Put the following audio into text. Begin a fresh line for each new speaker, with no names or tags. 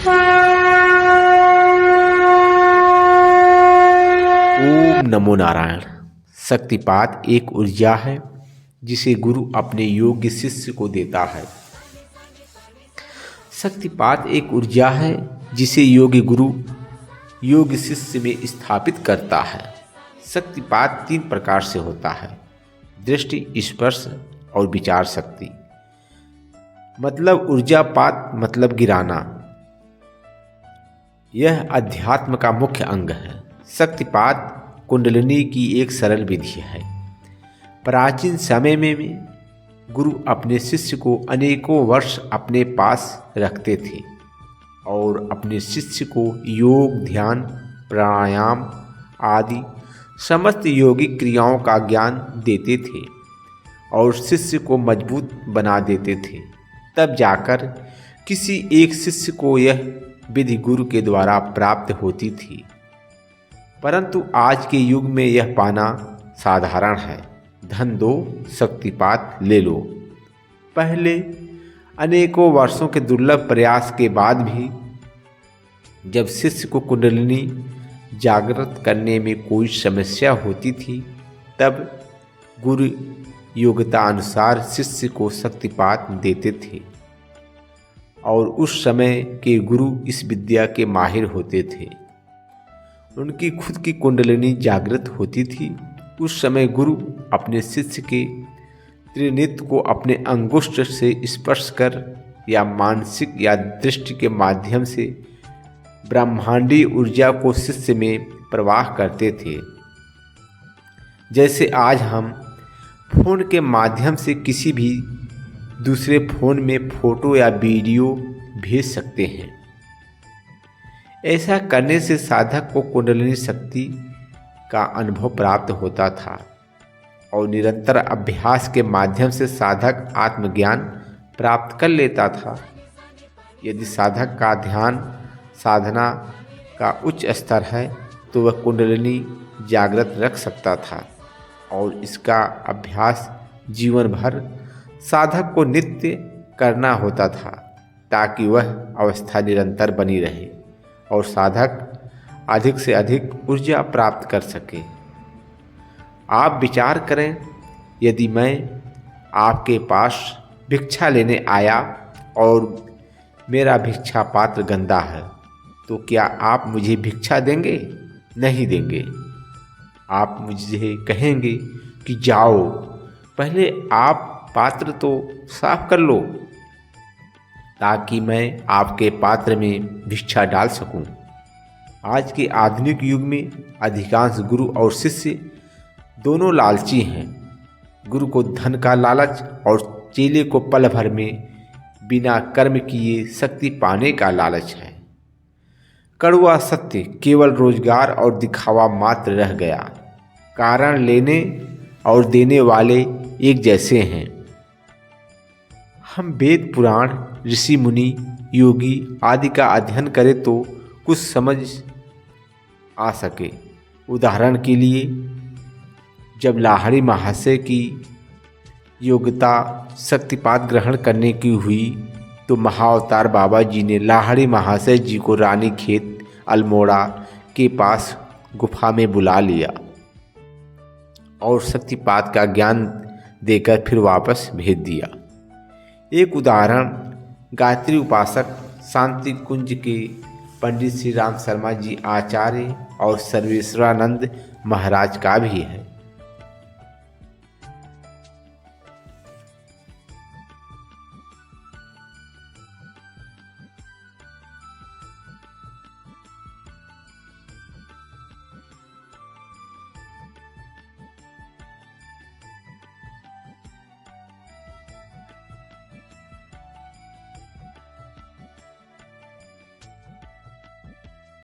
ओम नमो नारायण। शक्तिपात एक ऊर्जा है जिसे गुरु अपने योग्य शिष्य को देता है। शक्तिपात एक ऊर्जा है जिसे योग्य गुरु योग्य शिष्य में स्थापित करता है। शक्तिपात 3 प्रकार से होता है: दृष्टि, स्पर्श और विचार शक्ति। मतलब ऊर्जापात मतलब गिराना। यह अध्यात्म का मुख्य अंग है। शक्तिपात कुंडलिनी की एक सरल विधि है। प्राचीन समय में गुरु अपने शिष्य को अनेकों वर्ष अपने पास रखते थे और अपने शिष्य को योग, ध्यान, प्राणायाम आदि समस्त योगिक क्रियाओं का ज्ञान देते थे और शिष्य को मजबूत बना देते थे। तब जाकर किसी एक शिष्य को यह विधि गुरु के द्वारा प्राप्त होती थी। परंतु आज के युग में यह पाना साधारण है। धन दो, शक्तिपात ले लो। पहले अनेकों वर्षों के दुर्लभ प्रयास के बाद भी जब शिष्य को कुंडलिनी जागृत करने में कोई समस्या होती थी, तब गुरु योग्यता अनुसार शिष्य को शक्तिपात देते थे और उस समय के गुरु इस विद्या के माहिर होते थे। उनकी खुद की कुंडलिनी जागृत होती थी। उस समय गुरु अपने शिष्य के त्रिनेत्र को अपने अंगुष्ठ से स्पर्श कर या मानसिक या दृष्टि के माध्यम से ब्रह्मांडीय ऊर्जा को शिष्य में प्रवाह करते थे। जैसे आज हम फोन के माध्यम से किसी भी दूसरे फोन में फोटो या वीडियो भेज सकते हैं। ऐसा करने से साधक को कुंडलिनी शक्ति का अनुभव प्राप्त होता था और निरंतर अभ्यास के माध्यम से साधक आत्मज्ञान प्राप्त कर लेता था। यदि साधक का ध्यान साधना का उच्च स्तर है तो वह कुंडलिनी जागृत रख सकता था और इसका अभ्यास जीवन भर साधक को नित्य करना होता था ताकि वह अवस्था निरंतर बनी रहे और साधक अधिक से अधिक ऊर्जा प्राप्त कर सके। आप विचार करें, यदि मैं आपके पास भिक्षा लेने आया और मेरा भिक्षा पात्र गंदा है तो क्या आप मुझे भिक्षा देंगे? नहीं देंगे। आप मुझे कहेंगे कि जाओ, पहले आप पात्र तो साफ कर लो ताकि मैं आपके पात्र में भिक्षा डाल सकूं। आज के आधुनिक युग में अधिकांश गुरु और शिष्य दोनों लालची हैं। गुरु को धन का लालच और चेले को पल भर में बिना कर्म किए शक्ति पाने का लालच है। कड़वा सत्य केवल रोजगार और दिखावा मात्र रह गया। कारण लेने और देने वाले एक जैसे हैं। हम वेद, पुराण, ऋषि मुनि, योगी आदि का अध्ययन करें तो कुछ समझ आ सके। उदाहरण के लिए, जब लाहिड़ी महाशय की योग्यता शक्तिपात ग्रहण करने की हुई तो महाअवतार बाबा जी ने लाहिड़ी महाशय जी को रानीखेत अल्मोड़ा के पास गुफा में बुला लिया और शक्तिपात का ज्ञान देकर फिर वापस भेज दिया। एक उदाहरण गायत्री उपासक शांति कुंज के पंडित श्री राम शर्मा जी आचार्य और सर्वेश्वरानंद महाराज का भी है।